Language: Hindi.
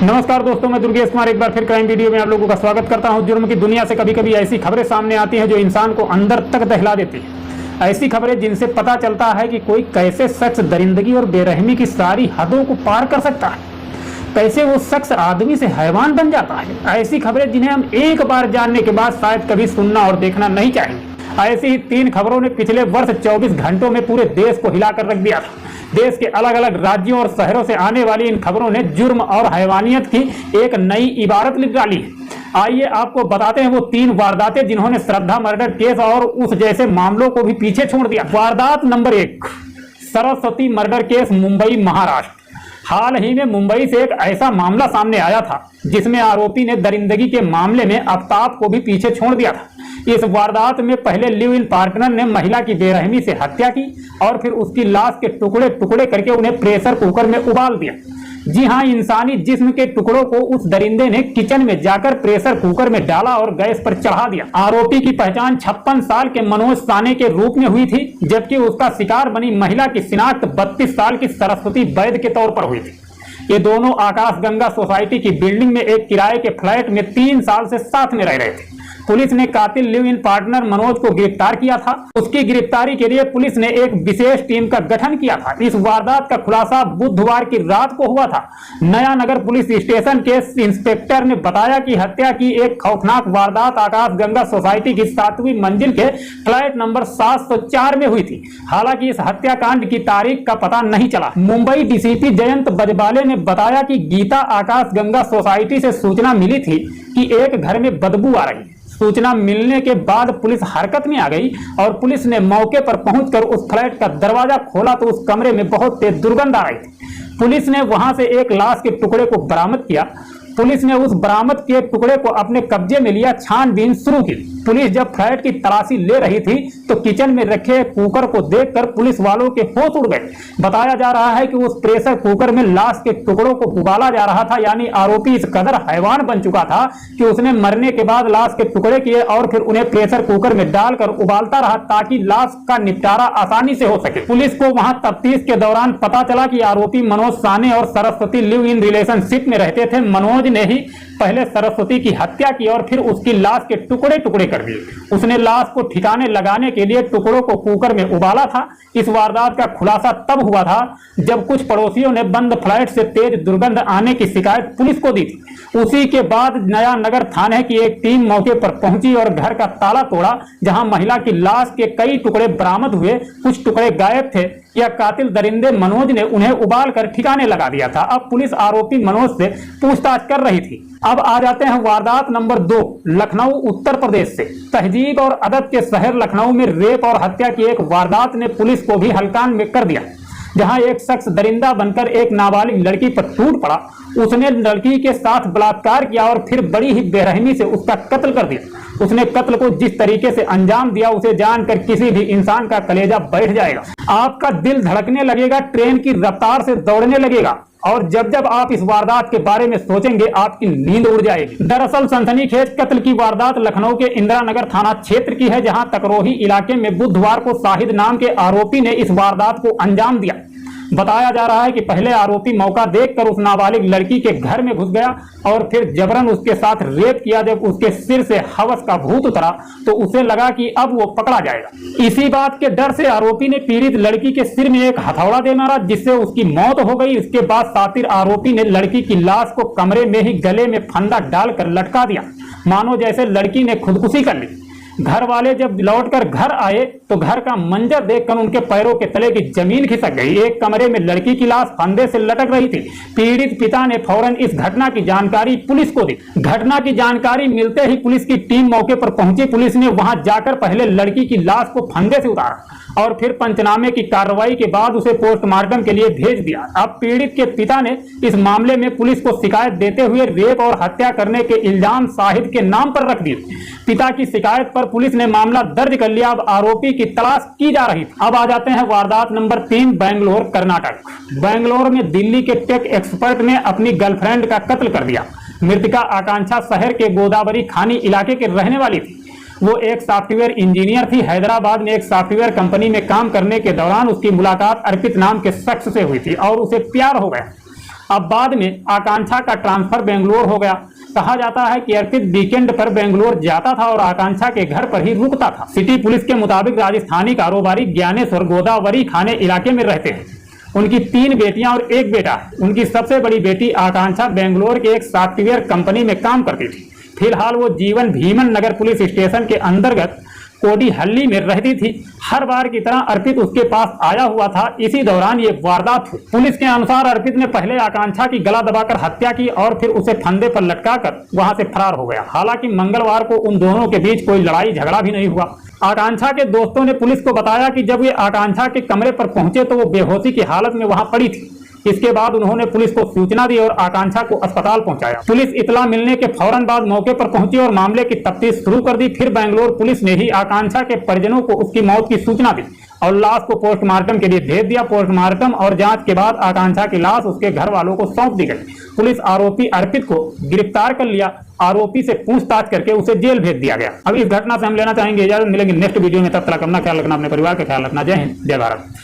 नमस्कार दोस्तों, मैं दुर्गेश कुमार एक बार फिर क्राइम वीडियो में आप लोगों का स्वागत करता हूं। जुर्म की दुनिया से कभी कभी ऐसी खबरें सामने आती हैं जो इंसान को अंदर तक दहला देती हैं। ऐसी खबरें जिनसे पता चलता है कि कोई कैसे शख्स दरिंदगी और बेरहमी की सारी हदों को पार कर सकता है, कैसे वो शख्स आदमी से हैवान बन जाता है। ऐसी खबरें जिन्हें हम एक बार जानने के बाद शायद कभी सुनना और देखना नहीं चाहेंगे। ऐसी ही 3 खबरों ने पिछले वर्ष 24 घंटों में पूरे देश को हिलाकर रख दिया था। देश के अलग अलग राज्यों और शहरों से आने वाली इन खबरों ने जुर्म और हैवानियत की एक नई इबारत लिख डाली है। आइए आपको बताते हैं वो 3 वारदातें जिन्होंने श्रद्धा मर्डर केस और उस जैसे मामलों को भी पीछे छोड़ दिया। वारदात number 1, Saraswati murder case, Mumbai, Maharashtra. हाल ही में मुंबई से एक ऐसा मामला सामने आया था जिसमें आरोपी ने दरिंदगी के मामले में आफ्ताब को भी पीछे छोड़ दिया था। इस वारदात में पहले लिव इन पार्टनर ने महिला की बेरहमी से हत्या की और फिर उसकी लाश के टुकड़े टुकड़े करके उन्हें प्रेशर कुकर में उबाल दिया। जी हां, इंसानी जिस्म के टुकड़ों को उस दरिंदे ने किचन में जाकर प्रेशर कुकर में डाला और गैस पर चढ़ा दिया। आरोपी की पहचान 56 साल के मनोज साने के रूप में हुई थी, जबकि उसका शिकार बनी महिला की शिनाख्त 32 साल की सरस्वती वैद्य के तौर पर हुई थी। ये दोनों आकाशगंगा सोसाइटी की बिल्डिंग में एक किराए के फ्लैट में 3 साल से साथ में रह रहे थे। पुलिस ने कातिल लिव इन पार्टनर मनोज को गिरफ्तार किया था। उसकी गिरफ्तारी के लिए पुलिस ने एक विशेष टीम का गठन किया था। इस वारदात का खुलासा बुधवार की रात को हुआ था। नया नगर पुलिस स्टेशन के इंस्पेक्टर ने बताया कि हत्या की एक खौफनाक वारदात आकाशगंगा सोसाइटी की 7वीं मंजिल के फ्लैट नंबर 704 में हुई थी। हालांकि इस हत्याकांड की तारीख का पता नहीं चला। मुंबई डीसीपी जयंत बजबाले ने बताया कि गीता आकाशगंगा सोसाइटी से सूचना मिली थी कि एक घर में बदबू आ रही है। सूचना मिलने के बाद पुलिस हरकत में आ गई और पुलिस ने मौके पर पहुंचकर उस फ्लैट का दरवाजा खोला तो उस कमरे में बहुत तेज दुर्गंध आ रही थी। पुलिस ने वहां से एक लाश के टुकड़े को बरामद किया। पुलिस ने उस बरामद किए टुकड़े को अपने कब्जे में लिया, छानबीन शुरू की। पुलिस जब फ्लैट की तलाशी ले रही थी तो किचन में रखे कुकर को देखकर पुलिस वालों के होश उड़ गए। बताया जा रहा है कि उस प्रेशर कुकर में लाश के टुकड़ों को उबाला जा रहा था, यानी आरोपी इस कदर हैवान बन चुका था कि उसने मरने के बाद लाश के टुकड़े किए और फिर उन्हें प्रेशर कुकर में डालकर उबालता रहा ताकि लाश का निपटारा आसानी से हो सके। पुलिस को वहां तफ्तीश के दौरान पता चला कि आरोपी मनोज साने और सरस्वती लिव इन रिलेशनशिप में रहते थे। मनोज ने ही पहले सरस्वती की हत्या की और फिर उसकी लाश के टुकड़े टुकड़े कर दिए। उसने लाश को ठिकाने लगाने के लिए टुकड़ों को कुकर में उबाला था। इस वारदात का खुलासा तब हुआ था जब कुछ पड़ोसियों ने बंद फ्लैट से तेज दुर्गंध आने की शिकायत पुलिस को दी थी। उसी के बाद नया नगर थाने की एक टीम मौके पर पहुंची और घर का ताला तोड़ा, जहां महिला की लाश के कई टुकड़े बरामद हुए। कुछ टुकड़े गायब थे। यह कातिल दरिंदे मनोज ने उन्हें उबाल कर ठिकाने लगा दिया था। अब पुलिस आरोपी मनोज से पूछताछ कर रही थी। अब आ जाते हैं वारदात नंबर 2, लखनऊ, उत्तर प्रदेश से। तहजीब और अदब के शहर लखनऊ में रेप और हत्या की एक वारदात ने पुलिस को भी हलकान में कर दिया, जहां एक शख्स दरिंदा बनकर एक नाबालिग लड़की पर टूट पड़ा। उसने लड़की के साथ बलात्कार किया और फिर बड़ी ही बेरहमी से उसका कत्ल कर दिया। उसने कत्ल को जिस तरीके से अंजाम दिया उसे जानकर किसी भी इंसान का कलेजा बैठ जाएगा। आपका दिल धड़कने लगेगा, ट्रेन की रफ्तार से दौड़ने लगेगा और जब जब आप इस वारदात के बारे में सोचेंगे आपकी नींद उड़ जाएगी। दरअसल सनसनीखेज कत्ल की वारदात लखनऊ के इंदिरा नगर थाना क्षेत्र की है, जहां तकरोही इलाके में बुधवार को शाहिद नाम के आरोपी ने इस वारदात को अंजाम दिया। बताया जा रहा है कि पहले आरोपी मौका देखकर उस नाबालिग लड़की के घर में घुस गया और फिर जबरन उसके साथ रेप किया। जब उसके सिर से हवस का भूत उतरा तो उसे लगा कि अब वो पकड़ा जाएगा। इसी बात के डर से आरोपी ने पीड़ित लड़की के सिर में एक हथौड़ा दे मारा, जिससे उसकी मौत हो गई। इसके बाद शातिर आरोपी ने लड़की की लाश को कमरे में ही गले में फंदा डालकर लटका दिया, मानो जैसे लड़की ने खुदकुशी कर ली। घर वाले जब लौटकर घर आए तो घर का मंजर देखकर उनके पैरों के तले की जमीन खिसक गई। एक कमरे में लड़की की लाश फंदे से लटक रही थी। पीड़ित पिता ने फौरन इस घटना की जानकारी पुलिस को दी। घटना की जानकारी मिलते ही पुलिस की टीम मौके पर पहुंची। पुलिस ने वहां जाकर पहले लड़की की लाश को फंदे से उतारा और फिर पंचनामे की कार्रवाई के बाद उसे पोस्टमार्टम के लिए भेज दिया। अब पीड़ित के पिता ने इस मामले में पुलिस को शिकायत देते हुए रेप और हत्या करने के इल्जाम शाहिद के नाम पर रख दिए। पिता की शिकायत पर पुलिस ने मामला दर्ज कर लिया। अब आरोपी की तलाश की जा रही थी। अब आ जाते हैं वारदात नंबर 3, बेंगलोर, कर्नाटक। बेंगलोर में दिल्ली के टेक एक्सपर्ट ने अपनी गर्लफ्रेंड का कत्ल कर दिया। मृतका आकांक्षा शहर के गोदावरी खानी इलाके के रहने वाली थी। वो एक सॉफ्टवेयर इंजीनियर थी। हैदराबाद में एक सॉफ्टवेयर कंपनी में काम करने के दौरान उसकी मुलाकात अर्पित नाम के शख्स से हुई थी और उसे प्यार हो गया। अब बाद में आकांक्षा का ट्रांसफर बेंगलोर हो गया। कहा जाता है कि अर्पित वीकेंड पर बेंगलोर जाता था और आकांक्षा के घर पर ही रुकता था। सिटी पुलिस के मुताबिक राजस्थानी कारोबारी ज्ञानेश्वर गोदावरी खाने इलाके में रहते हैं। उनकी 3 बेटियां और 1 बेटा है। उनकी सबसे बड़ी बेटी आकांक्षा बेंगलोर के एक सॉफ्टवेयर कंपनी में काम करती थी। फिलहाल वो जीवन भीमन नगर पुलिस स्टेशन के अंतर्गत कोडीहल्ली में रहती थी। हर बार की तरह अर्पित उसके पास आया हुआ था। इसी दौरान ये वारदात हुई। पुलिस के अनुसार अर्पित ने पहले आकांक्षा की गला दबाकर हत्या की और फिर उसे फंदे पर लटकाकर वहां से फरार हो गया। हालांकि मंगलवार को उन दोनों के बीच कोई लड़ाई झगड़ा भी नहीं हुआ। आकांक्षा के दोस्तों ने पुलिस को बताया कि जब वे आकांक्षा के कमरे पर पहुंचे तो वो बेहोशी की हालत में वहां पड़ी थी। इसके बाद उन्होंने पुलिस को सूचना दी और आकांक्षा को अस्पताल पहुंचाया। पुलिस इतला मिलने के फौरन बाद मौके पर पहुंची और मामले की तफ्तीश शुरू कर दी। फिर बेंगलोर पुलिस ने ही आकांक्षा के परिजनों को उसकी मौत की सूचना दी और लाश को पोस्टमार्टम के लिए भेज दिया। पोस्टमार्टम और जांच के बाद आकांक्षा की लाश उसके घर वालों को सौंप दी गई। पुलिस आरोपी अर्पित को गिरफ्तार कर लिया। आरोपी से पूछताछ करके उसे जेल भेज दिया गया। अब इस घटना से हम लेना चाहेंगे इजाजत। मिलेंगे नेक्स्ट वीडियो में, तब तक अपना ख्याल रखना, अपने परिवार का ख्याल रखना। जय हिंद, जय भारत।